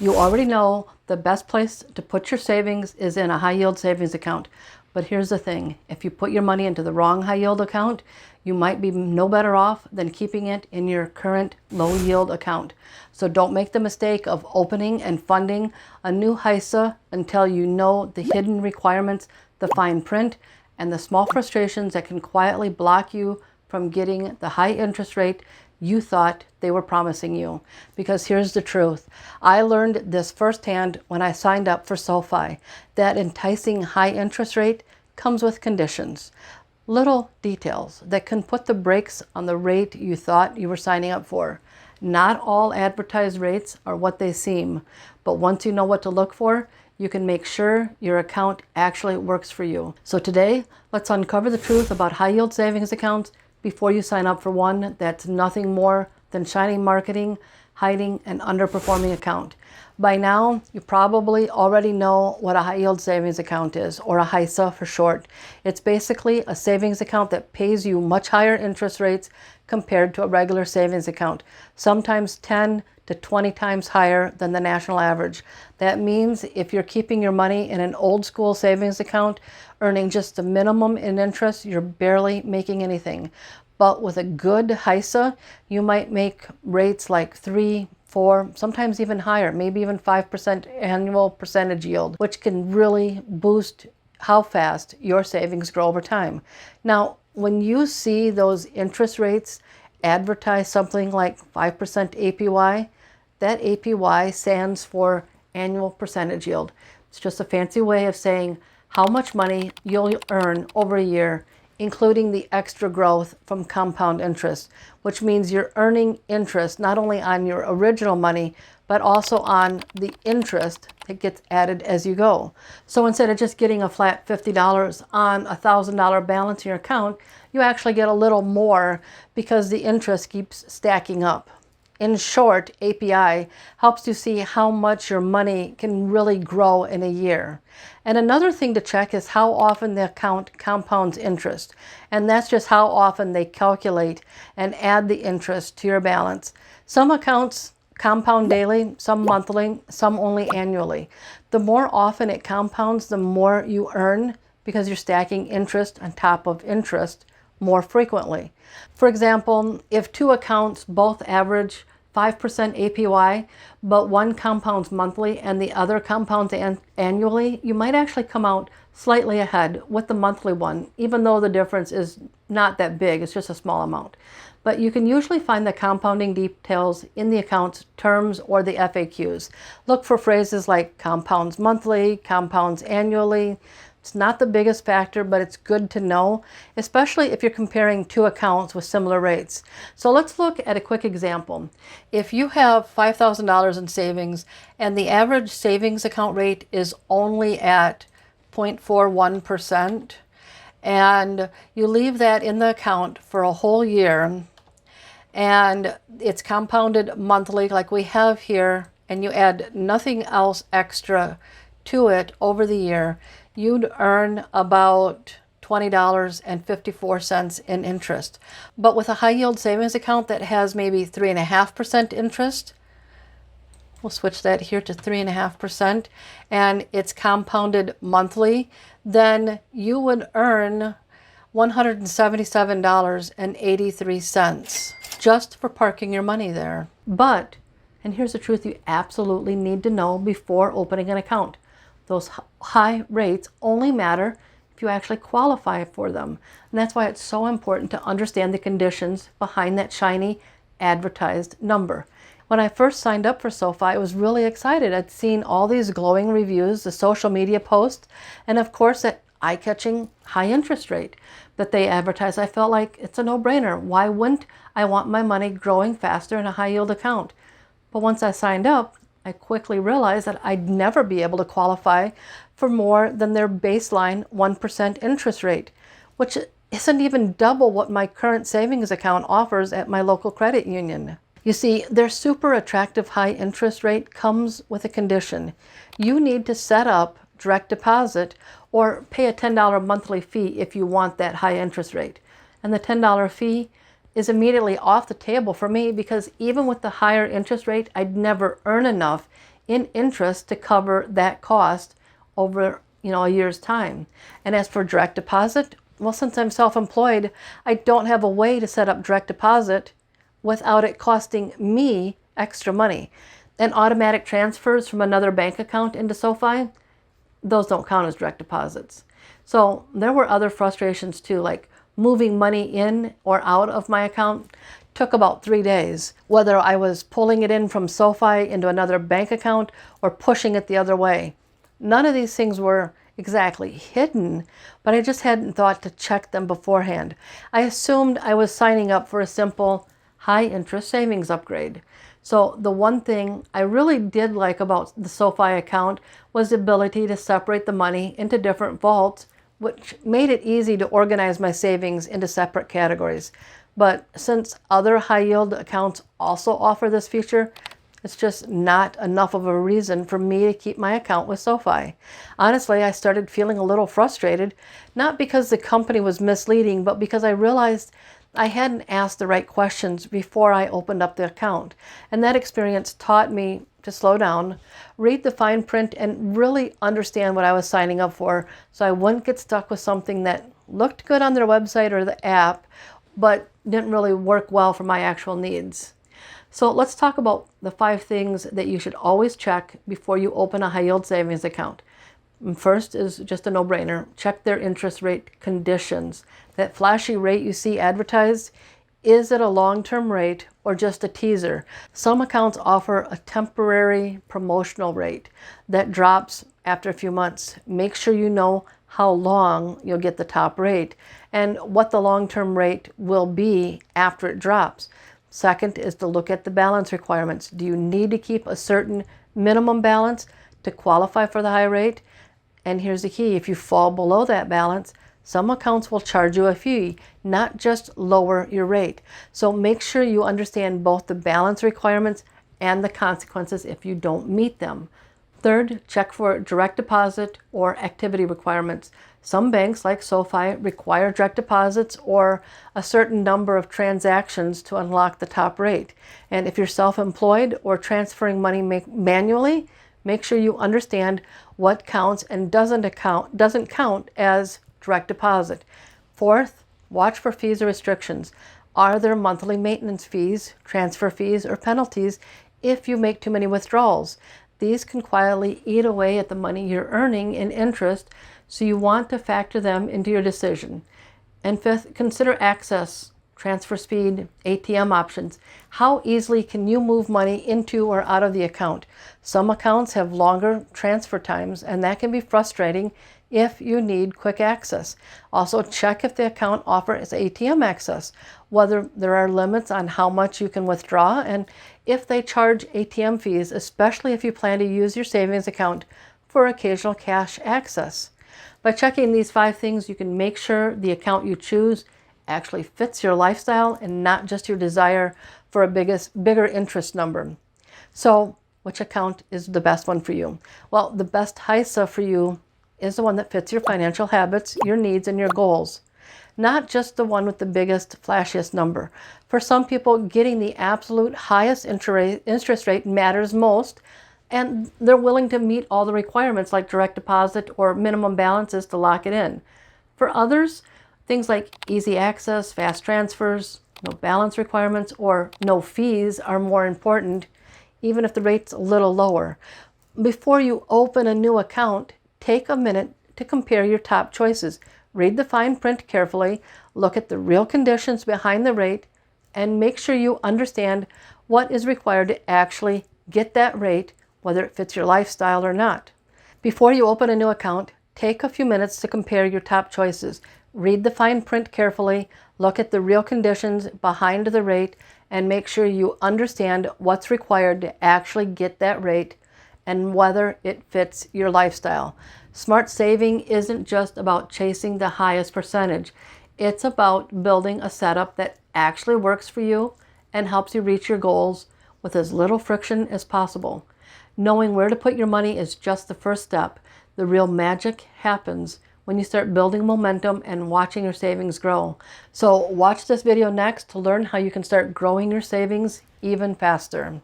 You already know the best place to put your savings is in a high yield savings account. But here's the thing, if you put your money into the wrong high yield account, you might be no better off than keeping it in your current low yield account. So don't make the mistake of opening and funding a new HISA until you know the hidden requirements, the fine print, and the small frustrations that can quietly block you from getting the high interest rate you thought they were promising you. Because here's the truth. I learned this firsthand when I signed up for SoFi. That enticing high interest rate comes with conditions. Little details that can put the brakes on the rate you thought you were signing up for. Not all advertised rates are what they seem, but once you know what to look for, you can make sure your account actually works for you. So today, let's uncover the truth about high yield savings accounts before you sign up for one that's nothing more than shiny marketing, hiding an underperforming account. By now, you probably already know what a high yield savings account is, or a HISA for short. It's basically a savings account that pays you much higher interest rates compared to a regular savings account, sometimes 10 to 20 times higher than the national average. That means if you're keeping your money in an old school savings account, earning just the minimum in interest, you're barely making anything. But with a good HISA, you might make rates like 3, 4, sometimes even higher, maybe even 5% annual percentage yield, which can really boost how fast your savings grow over time. Now, when you see those interest rates advertise something like 5% APY, that APY stands for annual percentage yield. It's just a fancy way of saying how much money you'll earn over a year, including the extra growth from compound interest, which means you're earning interest not only on your original money, but also on the interest that gets added as you go. So instead of just getting a flat $50 on a $1,000 balance in your account, you actually get a little more because the interest keeps stacking up. In short, API helps you see how much your money can really grow in a year. And another thing to check is how often the account compounds interest. And that's just how often they calculate and add the interest to your balance. Some accounts compound daily, some monthly, some only annually. The more often it compounds, the more you earn because you're stacking interest on top of interest more frequently. For example, if two accounts both average 5% APY, but one compounds monthly and the other compounds annually, you might actually come out slightly ahead with the monthly one, even though the difference is not that big, it's just a small amount. But you can usually find the compounding details in the account's terms or the FAQs. Look for phrases like compounds monthly, compounds annually. It's not the biggest factor, but it's good to know, especially if you're comparing two accounts with similar rates. So let's look at a quick example. If you have $5,000 in savings and the average savings account rate is only at 0.41%, and you leave that in the account for a whole year, and it's compounded monthly like we have here, and you add nothing else extra to it over the year, you'd earn about $20.54 in interest. But with a high yield savings account that has maybe 3.5% interest, we'll switch that here to 3.5%, and it's compounded monthly, then you would earn $177.83 just for parking your money there. But, and here's the truth you absolutely need to know before opening an account. Those high rates only matter if you actually qualify for them. And that's why it's so important to understand the conditions behind that shiny advertised number. When I first signed up for SoFi, I was really excited. I'd seen all these glowing reviews, the social media posts, and of course that eye-catching high interest rate that they advertise. I felt like it's a no-brainer. Why wouldn't I want my money growing faster in a high yield account? But once I signed up, I quickly realized that I'd never be able to qualify for more than their baseline 1% interest rate, which isn't even double what my current savings account offers at my local credit union. You see, their super attractive high interest rate comes with a condition. You need to set up direct deposit or pay a $10 monthly fee if you want that high interest rate. And the $10 fee is immediately off the table for me because even with the higher interest rate, I'd never earn enough in interest to cover that cost over, a year's time. And as for direct deposit, well, since I'm self-employed, I don't have a way to set up direct deposit without it costing me extra money. And automatic transfers from another bank account into SoFi, those don't count as direct deposits. So there were other frustrations too, like moving money in or out of my account took about 3 days, whether I was pulling it in from SoFi into another bank account or pushing it the other way. None of these things were exactly hidden, but I just hadn't thought to check them beforehand. I assumed I was signing up for a simple high interest savings upgrade. So the one thing I really did like about the SoFi account was the ability to separate the money into different vaults, which made it easy to organize my savings into separate categories. But since other high yield accounts also offer this feature, it's just not enough of a reason for me to keep my account with SoFi. Honestly, I started feeling a little frustrated, not because the company was misleading, but because I realized I hadn't asked the right questions before I opened up the account. And that experience taught me to slow down, read the fine print, and really understand what I was signing up for so I wouldn't get stuck with something that looked good on their website or the app, but didn't really work well for my actual needs. So let's talk about the 5 things that you should always check before you open a high yield savings account. First is just a no-brainer. Check their interest rate conditions. That flashy rate you see advertised, is it a long-term rate or just a teaser? Some accounts offer a temporary promotional rate that drops after a few months. Make sure you know how long you'll get the top rate and what the long-term rate will be after it drops. Second is to look at the balance requirements. Do you need to keep a certain minimum balance to qualify for the high rate? And here's the key: if you fall below that balance, some accounts will charge you a fee, not just lower your rate. So make sure you understand both the balance requirements and the consequences if you don't meet them. Third, check for direct deposit or activity requirements. Some banks, like SoFi, require direct deposits or a certain number of transactions to unlock the top rate. And if you're self-employed or transferring money manually, make sure you understand what counts and doesn't count as direct deposit. Fourth, watch for fees or restrictions. Are there monthly maintenance fees, transfer fees, or penalties if you make too many withdrawals? These can quietly eat away at the money you're earning in interest, so you want to factor them into your decision. And fifth, consider access, transfer speed, ATM options. How easily can you move money into or out of the account? Some accounts have longer transfer times, and that can be frustrating if you need quick access. Also, check if the account offers ATM access, whether there are limits on how much you can withdraw, and if they charge ATM fees, especially if you plan to use your savings account for occasional cash access. By checking these 5 things, you can make sure the account you choose actually fits your lifestyle and not just your desire for a bigger interest number. So, which account is the best one for you? Well, the best HISA for you is the one that fits your financial habits, your needs, and your goals. Not just the one with the biggest, flashiest number. For some people, getting the absolute highest interest rate matters most, and they're willing to meet all the requirements like direct deposit or minimum balances to lock it in. For others, things like easy access, fast transfers, no balance requirements, or no fees are more important, even if the rate's a little lower. Before you open a new account, take a minute to compare your top choices. Read the fine print carefully, look at the real conditions behind the rate, and make sure you understand what is required to actually get that rate, whether it fits your lifestyle or not. Before you open a new account, take a few minutes to compare your top choices. Read the fine print carefully, look at the real conditions behind the rate, and make sure you understand what's required to actually get that rate and whether it fits your lifestyle. Smart saving isn't just about chasing the highest percentage. It's about building a setup that actually works for you and helps you reach your goals with as little friction as possible. Knowing where to put your money is just the first step. The real magic happens when you start building momentum and watching your savings grow. So watch this video next to learn how you can start growing your savings even faster.